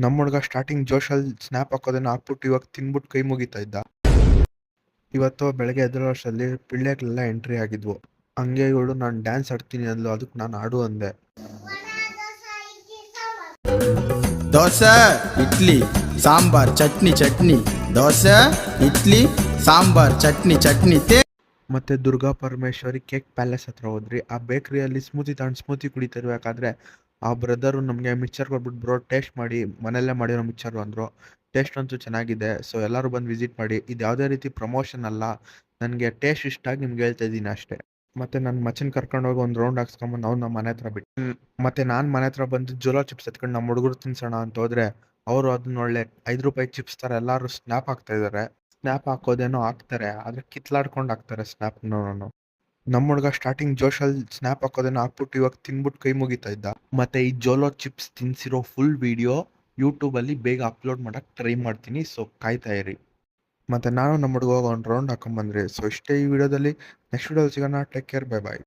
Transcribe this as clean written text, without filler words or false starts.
ನಮ್ಮ ಹುಡ್ಗ starting ಜೋಶಲ್ಲಿ snap ಹಾಕೋದನ್ನ ಹಾಕ್ಬಿಟ್ಟು ಇವಾಗ ತಿನ್ಬಿಟ್ಟು ಕೈ ಮುಗಿತಾ ಇದ್ದ. ಇವತ್ತು ಬೆಳಗ್ಗೆ ಎದ್ದೇಳೋಷ್ಟರಲ್ಲಿ ಪಿಳ್ಳೆಗಳೆಲ್ಲ ಎಂಟ್ರಿ ಆಗಿದ್ವು. ಹಂಗೆ ಇವಳು ನಾನು ಡ್ಯಾನ್ಸ್ ಆಡ್ತೀನಿ ಅಂದ್ಲು, ಅದಕ್ಕೆ ನಾನು ಆಡು ಅಂದೆ. ದೋಸೆ ಇಡ್ಲಿ ಸಾಂಬಾರ್ ಚಟ್ನಿ ಚಟ್ನಿ, ದೋಸೆ ಇಡ್ಲಿ ಸಾಂಬಾರ್ ಚಟ್ನಿ ಚಟ್ನಿ ಮತ್ತೆ ದುರ್ಗಾ ಪರಮೇಶ್ವರಿ ಕೇಕ್ ಪ್ಯಾಲೇಸ್ ಹತ್ರ ಹೋದ್ರಿ. ಆ ಬೇಕ್ರಿಯಲ್ಲಿ ಸ್ಮೂತಿ ತಗೊಂಡು ಸ್ಮೂತಿ ಕುಡಿತಿರ್ಬೇಕಾದ್ರೆ ಆ ಬ್ರದರು ನಮಗೆ ಮಿಕ್ಚರ್ ಕೊಟ್ಬಿಟ್ಟು, ಬ್ರೋ ಟೇಸ್ಟ್ ಮಾಡಿ, ಮನೆಯಲ್ಲೇ ಮಾಡಿರೋ ಮಿಕ್ಚರು ಅಂದರು. ಟೇಸ್ಟ್ ಅಂತೂ ಚೆನ್ನಾಗಿದೆ, ಸೊ ಎಲ್ಲರೂ ಬಂದು ವಿಸಿಟ್ ಮಾಡಿ. ಇದು ಯಾವುದೇ ರೀತಿ ಪ್ರಮೋಷನ್ ಅಲ್ಲ, ನನಗೆ ಟೇಸ್ಟ್ ಇಷ್ಟ ಆಗಿ ನಿಮ್ಗೆ ಹೇಳ್ತಾ ಇದ್ದೀನಿ ಅಷ್ಟೇ. ಮತ್ತೆ ನನ್ನ ಮಚ್ಚನ್ ಕರ್ಕೊಂಡೋಗಿ ಒಂದು ರೌಂಡ್ ಹಾಕ್ಸ್ಕೊಂಬಂದು ಅವ್ನು ನಮ್ಮ ಮನೆ ಹತ್ರ ಬಿಟ್ಟು, ಮತ್ತೆ ನಾನು ಮನೆ ಹತ್ರ ಬಂದು ಜೋಲೋ ಚಿಪ್ಸ್ ಎತ್ಕೊಂಡು ನಮ್ಮ ಹುಡುಗರು ತಿನ್ಸೋಣ ಅಂತ ಹೋದ್ರೆ ಅವರು ಅದನ್ನ ಒಳ್ಳೆ 5 ರೂಪಾಯಿ ಚಿಪ್ಸ್ ಥರ ಎಲ್ಲರೂ ಸ್ನ್ಯಾಪ್ ಹಾಕ್ತಾ ಇದ್ದಾರೆ. ಸ್ನ್ಯಾಪ್ ಹಾಕೋದೇನೋ ಹಾಕ್ತಾರೆ, ಆದರೆ ಕಿತ್ಲಾಡ್ಕೊಂಡು ಹಾಕ್ತಾರೆ ಸ್ನ್ಯಾಪ್ನೂ. ನಮ್ಮ ಹುಡ್ಗ ಸ್ಟಾರ್ಟಿಂಗ್ ಜೋಶಲ್ಲಿ ಸ್ನ್ಯಾಪ್ ಹಾಕೋದನ್ನ ಹಾಕ್ಬಿಟ್ಟು ಇವಾಗ ತಿನ್ಬಿಟ್ಟು ಕೈ ಮುಗಿತಾ ಇದ್ದ. ಮತ್ತೆ ಈ ಜೋಲೋ ಚಿಪ್ಸ್ ತಿನ್ಸಿರೋ ಫುಲ್ ವಿಡಿಯೋ ಯೂಟ್ಯೂಬಲ್ಲಿ ಬೇಗ ಅಪ್ಲೋಡ್ ಮಾಡಕ್ಕೆ ಟ್ರೈ ಮಾಡ್ತೀನಿ, ಸೊ ಕಾಯ್ತಾ ಇರಿ. ಮತ್ತೆ ನಾನು ನಮ್ಮ ಹುಡುಗ ಒಂದು ರೌಂಡ್ ಹಾಕೊಂಬಂದ್ರಿ. ಸೊ ಇಷ್ಟೇ ಈ ವಿಡಿಯೋದಲ್ಲಿ. ನೆಕ್ಸ್ಟ್ ವಿಡಿಯೋದಲ್ಲಿ ಸಿಗೋಣ. ಟೇಕ್ ಕೇರ್, ಬೈ ಬಾಯ್.